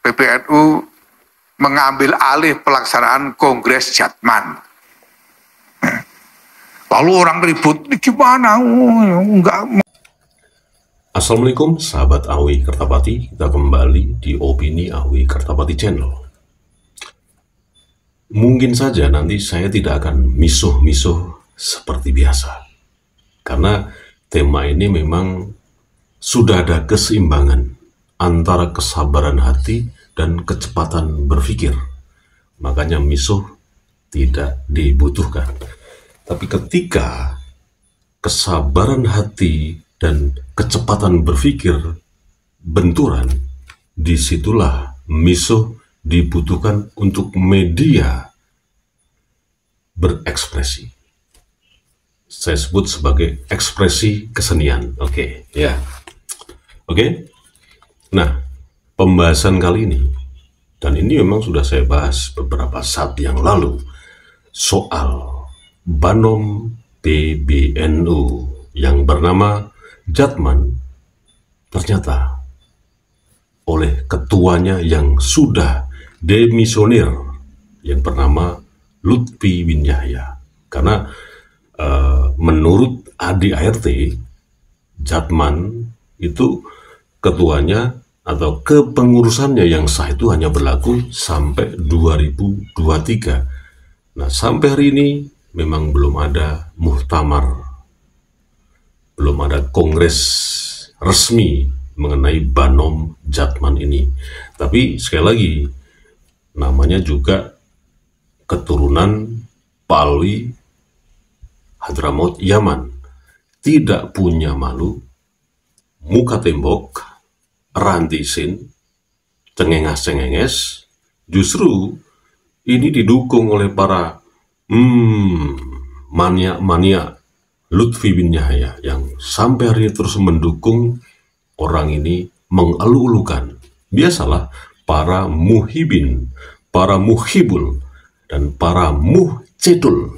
PBNU mengambil alih pelaksanaan Kongres Jatman. Lalu orang ribut, ini gimana? Enggak. Assalamualaikum sahabat Awi Kertapati, kita kembali di Opini Awi Kertapati Channel. Mungkin saja nanti saya tidak akan misuh-misuh seperti biasa, karena tema ini memang sudah ada keseimbangan antara kesabaran hati dan kecepatan berpikir. Makanya misuh tidak dibutuhkan. Tapi ketika kesabaran hati dan kecepatan berpikir benturan, disitulah misuh dibutuhkan untuk media berekspresi. Saya sebut sebagai ekspresi kesenian. Oke. Nah, pembahasan kali ini, dan ini memang sudah saya bahas beberapa saat yang lalu, soal Banom PBNU yang bernama Jatman ternyata oleh ketuanya yang sudah demisionir yang bernama Lutfi bin Yahya, karena menurut ADART Jatman itu ketuanya atau kepengurusannya yang sah itu hanya berlaku sampai 2023. Nah, sampai hari ini memang belum ada muktamar, belum ada kongres resmi mengenai Banom Jatman ini. Tapi sekali lagi, namanya juga keturunan Palwi Hadramaut Yaman. Tidak punya malu, muka tembok, rantisin, cengenges-cengenges. Justru ini didukung oleh para mania-mania Lutfi bin Yahya yang sampai hari ini terus mendukung orang ini, mengeluh-elukan. Biasalah para muhibin, para muhibul, dan para muhcedul,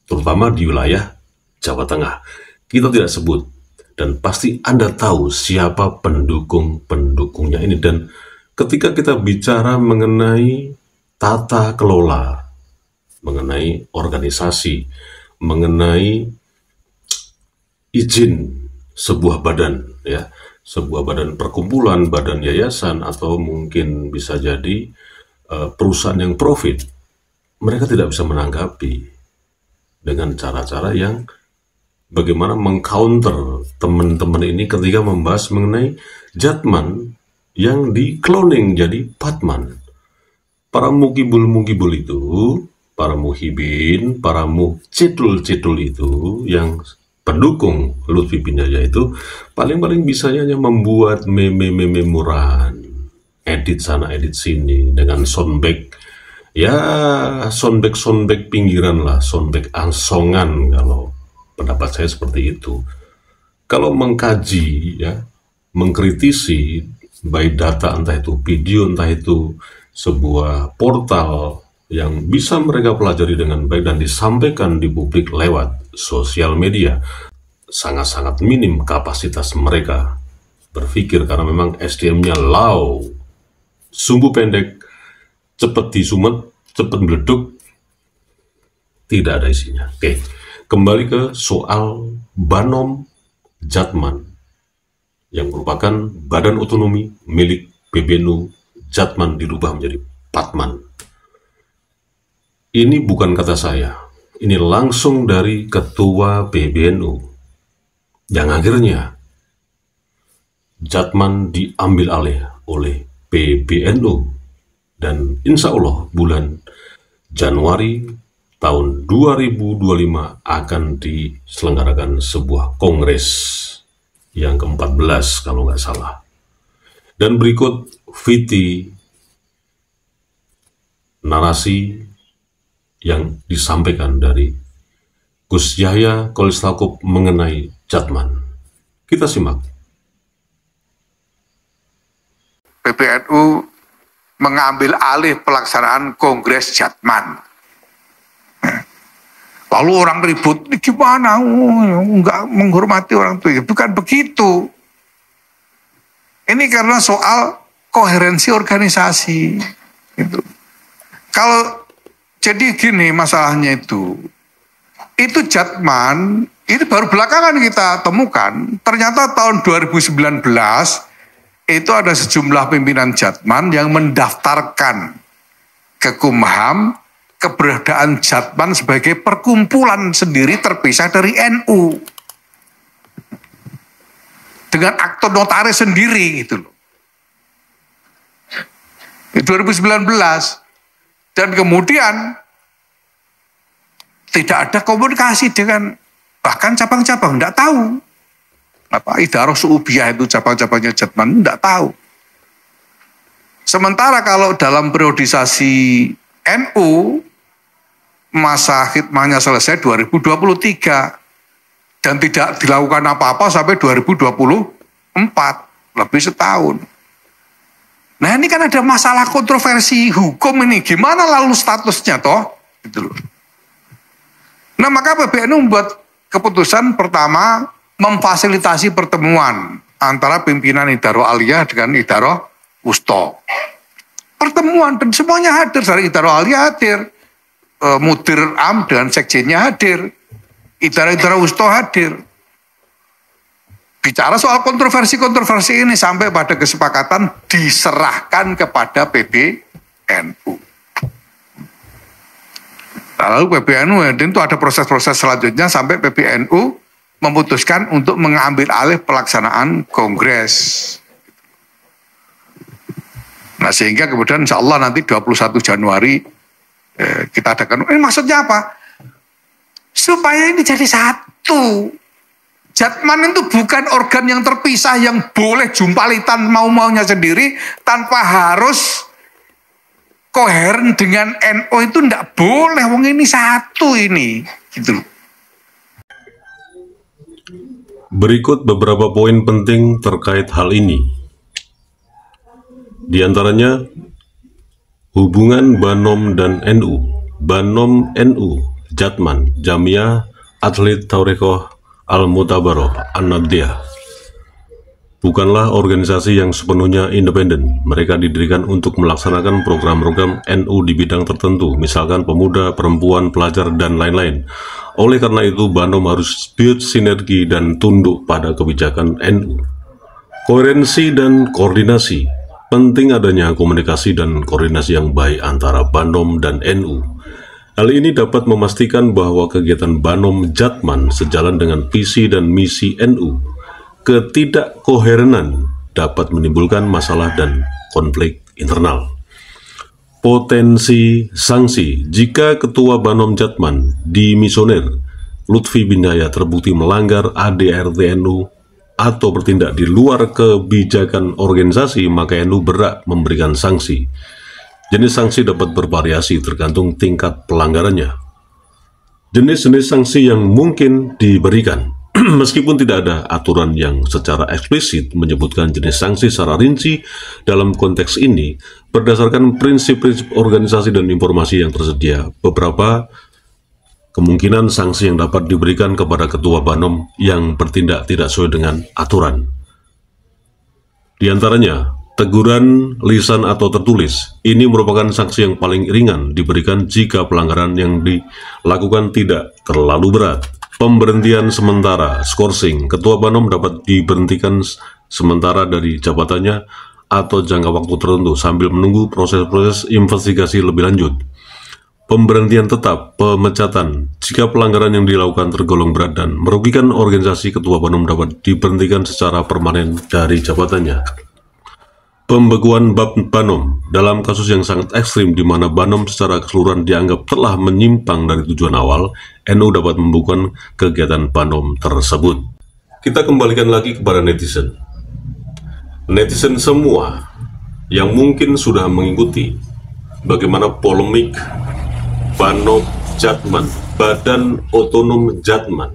terutama di wilayah Jawa Tengah. Kita tidak sebut, dan pasti Anda tahu siapa pendukung-pendukungnya ini. Dan ketika kita bicara mengenai tata kelola, mengenai organisasi, mengenai izin sebuah badan, ya, sebuah badan perkumpulan, badan yayasan, atau mungkin bisa jadi perusahaan yang profit, mereka tidak bisa menanggapi dengan cara-cara yang bagaimana mengcounter teman-teman ini ketika membahas mengenai Jatman yang di cloning jadi Patman. Para mukibul-mukibul itu, para muhibin, para muhcedul-cedul itu yang pendukung Lutfi bin Yahya itu paling-paling bisanya hanya membuat meme-meme murahan, edit sana edit sini dengan soundback, ya soundback pinggiran lah, soundback ansongan kalau pendapat saya seperti itu. Kalau mengkaji, ya, mengkritisi by data, entah itu video, entah itu sebuah portal yang bisa mereka pelajari dengan baik dan disampaikan di publik lewat sosial media, sangat-sangat minim kapasitas mereka berpikir, karena memang SDM-nya low, sumbu pendek, cepat disumet, cepat meleduk, tidak ada isinya. Oke, kembali ke soal Banom Jatman yang merupakan badan otonomi milik PBNU. Jatman dirubah menjadi Patman. Ini bukan kata saya, ini langsung dari ketua PBNU, yang akhirnya Jatman diambil alih oleh PBNU, dan insya Allah bulan Januari tahun 2025 akan diselenggarakan sebuah kongres yang ke-14 kalau nggak salah. Dan berikut VT narasi yang disampaikan dari Gus Yahya Kholilistakuf mengenai Jatman. Kita simak. PBNU mengambil alih pelaksanaan Kongres Jatman. Lalu orang ribut, ini gimana? Enggak menghormati orang tua. Bukan begitu. Ini karena soal koherensi organisasi. Gitu. Kalau jadi gini masalahnya itu Jatman itu baru belakangan kita temukan. Ternyata tahun 2019 itu ada sejumlah pimpinan Jatman yang mendaftarkan ke Kumham keberadaan Jatman sebagai perkumpulan sendiri terpisah dari NU. Dengan akte notaris sendiri gitu loh. 2019. Dan kemudian tidak ada komunikasi dengan bahkan cabang-cabang, tidak tahu. Apa Idaroh Su'ubiyah itu cabang-cabangnya Jatman, tidak tahu. Sementara kalau dalam periodisasi NU, masa khidmahnya selesai 2023 dan tidak dilakukan apa-apa sampai 2024, lebih setahun. Nah ini kan ada masalah kontroversi hukum ini, gimana lalu statusnya toh? Gitu loh. Nah maka PBNU membuat keputusan pertama memfasilitasi pertemuan antara pimpinan Idaroh Aliyah dengan Idaroh Wusto. Pertemuan dan semuanya hadir, dari Idaroh Aliyah hadir, Mudir Am dengan sekjennya hadir, Idaroh Wusto hadir. Bicara soal kontroversi-kontroversi ini sampai pada kesepakatan diserahkan kepada PBNU. Lalu PBNU itu ada proses-proses selanjutnya sampai PBNU memutuskan untuk mengambil alih pelaksanaan kongres. Nah sehingga kemudian insya Allah nanti 21 Januari kita adakan. Ini maksudnya apa? Supaya ini jadi satu. Jatman itu bukan organ yang terpisah yang boleh jumpalitan mau-maunya sendiri tanpa harus koheren dengan NU, itu tidak boleh. Wong ini satu ini, gitu. Berikut beberapa poin penting terkait hal ini. Di antaranya hubungan Banom dan NU. Banom NU, Jatman, Jamiah Atlet Taurekoh Al-Mutabaroh An-Nadiyah bukanlah organisasi yang sepenuhnya independen. Mereka didirikan untuk melaksanakan program-program NU di bidang tertentu, misalkan pemuda, perempuan, pelajar, dan lain-lain. Oleh karena itu, Banom harus sinergi dan tunduk pada kebijakan NU. Koherensi dan koordinasi. Penting adanya komunikasi dan koordinasi yang baik antara Banom dan NU. Hal ini dapat memastikan bahwa kegiatan Banom Jatman sejalan dengan visi dan misi NU. Ketidakkoherenan dapat menimbulkan masalah dan konflik internal. Potensi sanksi. Jika Ketua Banom Jatman dimisioner Lutfi bin Yahya terbukti melanggar ADRT NU atau bertindak di luar kebijakan organisasi, maka NU berhak memberikan sanksi. Jenis sanksi dapat bervariasi tergantung tingkat pelanggarannya. Jenis-jenis sanksi yang mungkin diberikan. Meskipun tidak ada aturan yang secara eksplisit menyebutkan jenis sanksi secara rinci dalam konteks ini, berdasarkan prinsip-prinsip organisasi dan informasi yang tersedia, beberapa kemungkinan sanksi yang dapat diberikan kepada Ketua Banom yang bertindak tidak sesuai dengan aturan. Di antaranya, teguran lisan atau tertulis. Ini merupakan sanksi yang paling ringan diberikan jika pelanggaran yang dilakukan tidak terlalu berat. Pemberhentian sementara, skorsing. Ketua Banom dapat diberhentikan sementara dari jabatannya atau jangka waktu tertentu sambil menunggu proses-proses investigasi lebih lanjut. Pemberhentian tetap, pemecatan. Jika pelanggaran yang dilakukan tergolong berat dan merugikan organisasi, Ketua Banom dapat diberhentikan secara permanen dari jabatannya. Pembekuan Banom. Dalam kasus yang sangat ekstrim di mana Banom secara keseluruhan dianggap telah menyimpang dari tujuan awal, NU dapat membukukan kegiatan Banom tersebut. Kita kembalikan lagi kepada netizen. Netizen semua yang mungkin sudah mengikuti bagaimana polemik Banom Jatman, Badan Otonom Jatman,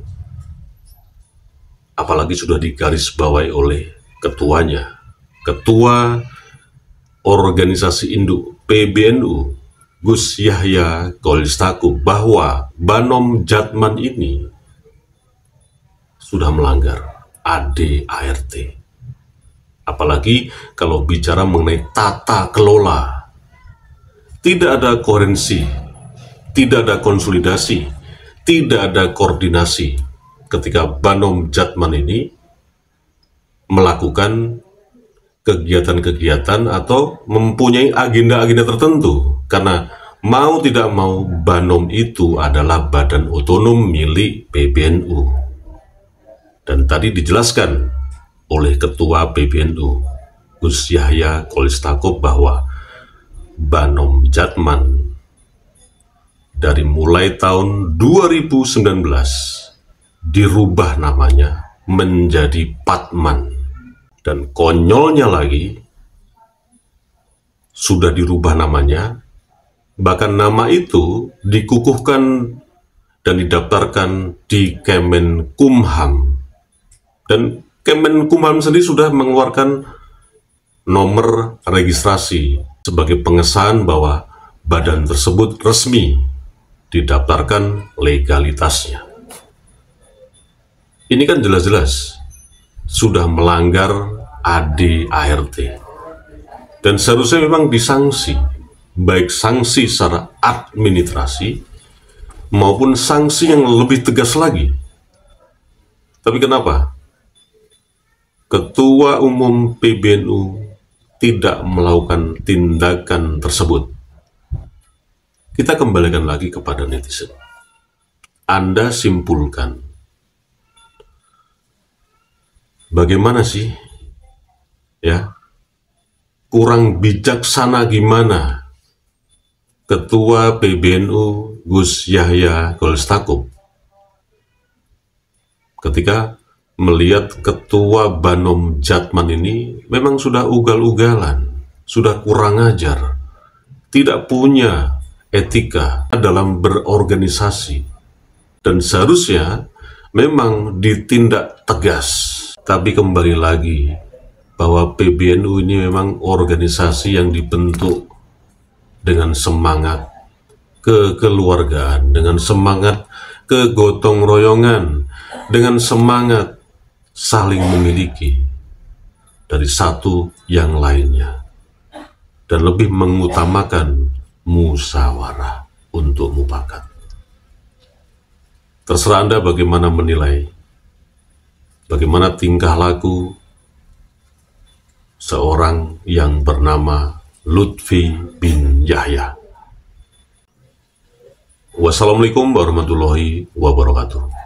apalagi sudah digarisbawahi oleh ketuanya, Ketua Organisasi Induk PBNU Gus Yahya Kholilistakuf, bahwa Banom Jatman ini sudah melanggar ADART. Apalagi kalau bicara mengenai tata kelola. Tidak ada koherensi, tidak ada konsolidasi, tidak ada koordinasi ketika Banom Jatman ini melakukan kegiatan-kegiatan atau mempunyai agenda-agenda tertentu. Karena mau tidak mau Banom itu adalah badan otonom milik PBNU. Dan tadi dijelaskan oleh Ketua PBNU Gus Yahya Kholilistakuf bahwa Banom Jatman dari mulai tahun 2019 dirubah namanya menjadi Patman. Dan konyolnya lagi, sudah dirubah namanya, bahkan nama itu dikukuhkan dan didaftarkan di Kemenkumham. Dan Kemenkumham sendiri sudah mengeluarkan nomor registrasi sebagai pengesahan bahwa badan tersebut resmi didaftarkan legalitasnya. Ini kan jelas-jelas sudah melanggar ADART. Dan seharusnya memang disanksi, baik sanksi secara administrasi maupun sanksi yang lebih tegas lagi. Tapi kenapa Ketua Umum PBNU tidak melakukan tindakan tersebut? Kita kembalikan lagi kepada netizen. Anda simpulkan, bagaimana sih, ya, kurang bijaksana gimana Ketua PBNU Gus Yahya Kholilistakuf ketika melihat Ketua Banom Jatman ini memang sudah ugal-ugalan, sudah kurang ajar, tidak punya etika dalam berorganisasi, dan seharusnya memang ditindak tegas. Tapi kembali lagi, bahwa PBNU ini memang organisasi yang dibentuk dengan semangat kekeluargaan, dengan semangat kegotong royongan, dengan semangat saling memiliki dari satu yang lainnya, dan lebih mengutamakan musyawarah untuk mufakat. Terserah Anda bagaimana menilai, bagaimana tingkah laku seorang yang bernama Lutfi bin Yahya. Wassalamualaikum warahmatullahi wabarakatuh.